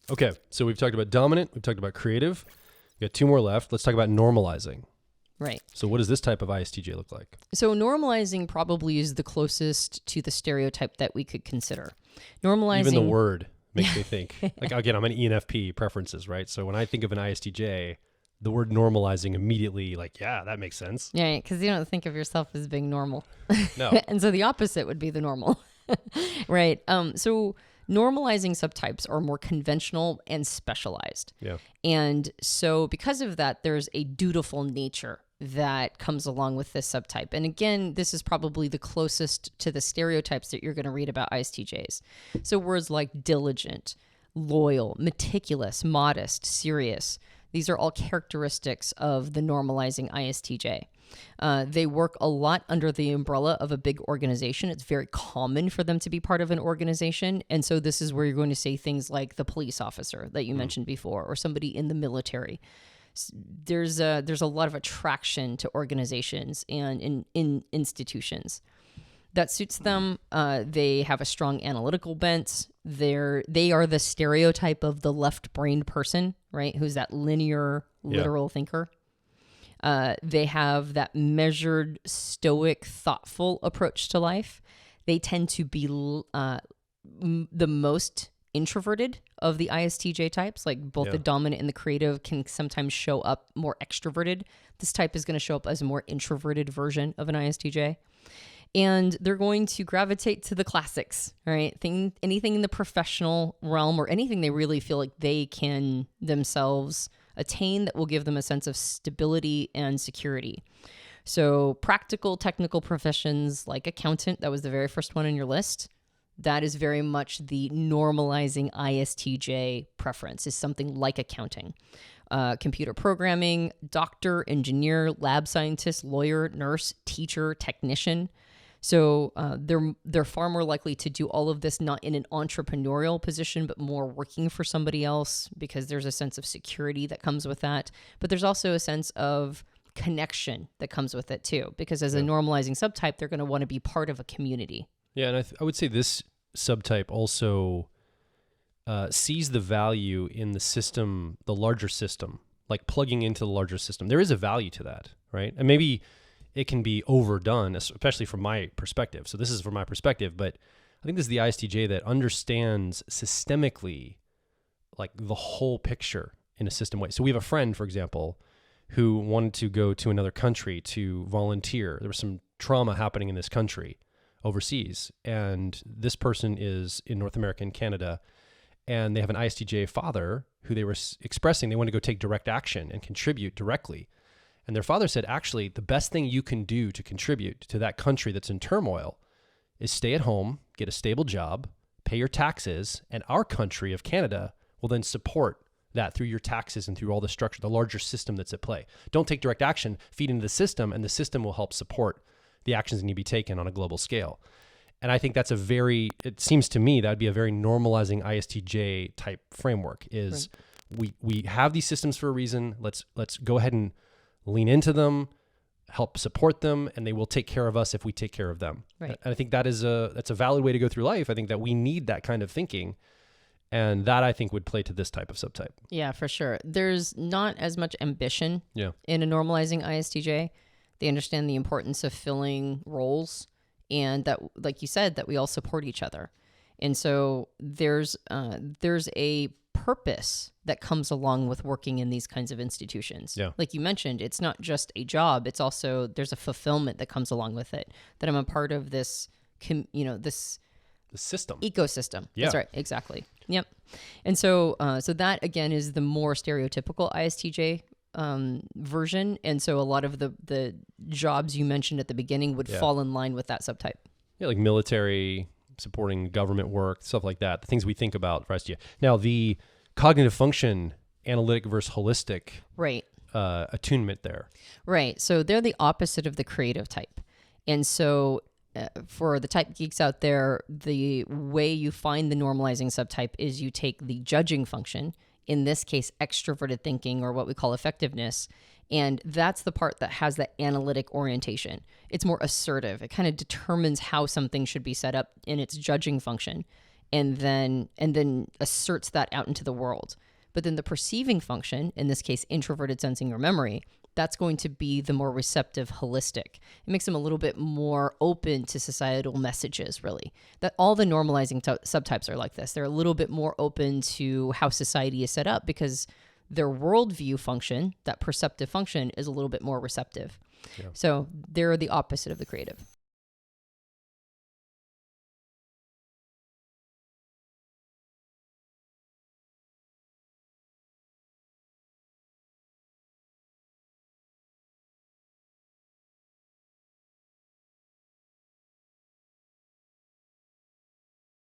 Okay, so we've talked about dominant, we've talked about creative. We got 2 more left. Let's talk about normalizing. Right. So what does this type of ISTJ look like? So normalizing probably is the closest to the stereotype that we could consider. Normalizing. Even the word makes me think. Like, again, I'm an ENFP preferences, right? So when I think of an ISTJ, the word normalizing immediately, like, yeah, that makes sense. Yeah, because you don't think of yourself as being normal. No. And so the opposite would be the normal. Right. So normalizing subtypes are more conventional and specialized. Yeah. And so because of that, there's a dutiful nature that comes along with this subtype. And again, this is probably the closest to the stereotypes that you're going to read about ISTJs. So words like diligent, loyal, meticulous, modest, serious, these are all characteristics of the normalizing ISTJ. They work a lot under the umbrella of a big organization. It's very common for them to be part of an organization. And so this is where you're going to say things like the police officer that you mentioned before, or somebody in the military. There's a lot of attraction to organizations and in institutions. That suits them. They have a strong analytical bent. They are the stereotype of the left-brained person, right? Who's that linear, literal thinker. They have that measured, stoic, thoughtful approach to life. They tend to be the most introverted of the ISTJ types, like both the dominant and the creative can sometimes show up more extroverted. This type is going to show up as a more introverted version of an ISTJ. And they're going to gravitate to the classics, right? Anything in the professional realm or anything they really feel like they can themselves attain that will give them a sense of stability and security. So practical, technical professions like accountant, that was the very first one on your list. That is very much the normalizing ISTJ preference, is something like accounting. Computer programming, doctor, engineer, lab scientist, lawyer, nurse, teacher, technician. So they're far more likely to do all of this not in an entrepreneurial position, but more working for somebody else, because there's a sense of security that comes with that. But there's also a sense of connection that comes with it too, because as a normalizing subtype, they're going to want to be part of a community. Yeah, and I would say this subtype also sees the value in the system, the larger system, like plugging into the larger system. There is a value to that, right? And maybe it can be overdone, especially from my perspective. So this is from my perspective, but I think this is the ISTJ that understands systemically like the whole picture in a system way. So we have a friend, for example, who wanted to go to another country to volunteer. There was some trauma happening in this country overseas, and this person is in North America and Canada, and they have an ISTJ father who they were expressing they want to go take direct action and contribute directly. And their father said, actually, the best thing you can do to contribute to that country that's in turmoil is stay at home, get a stable job, pay your taxes, and our country of Canada will then support that through your taxes and through all the structure, the larger system that's at play. Don't take direct action, feed into the system, and the system will help support the actions that need to be taken on a global scale. And I think that's it seems to me that would be a very normalizing ISTJ type framework is we have these systems for a reason. Let's go ahead and lean into them, help support them, and they will take care of us if we take care of them. Right. And I think that's a valid way to go through life. I think that we need that kind of thinking. And that I think would play to this type of subtype. Yeah, for sure. There's not as much ambition in a normalizing ISTJ. They understand the importance of filling roles, and that, like you said, that we all support each other. And so there's a purpose that comes along with working in these kinds of institutions. Yeah. Like you mentioned, it's not just a job. It's also, there's a fulfillment that comes along with it, that I'm a part of this, this the system. Ecosystem. Yeah. That's right. Exactly. Yep. And so that again is the more stereotypical ISTJ version. And so a lot of the jobs you mentioned at the beginning would fall in line with that subtype. Yeah, like military, supporting government work, stuff like that. The things we think about for ISTJ. Now, the cognitive function, analytic versus holistic, attunement there. Right. So they're the opposite of the creative type. And so for the type geeks out there, the way you find the normalizing subtype is you take the judging function, in this case, extroverted thinking, or what we call effectiveness, and that's the part that has that analytic orientation. It's more assertive. It kind of determines how something should be set up in its judging function. and then asserts that out into the world. But then the perceiving function, in this case, introverted sensing or memory, that's going to be the more receptive, holistic. It makes them a little bit more open to societal messages, really. That all the normalizing subtypes are like this. They're a little bit more open to how society is set up because their worldview function, that perceptive function, is a little bit more receptive. Yeah. So they're the opposite of the creative.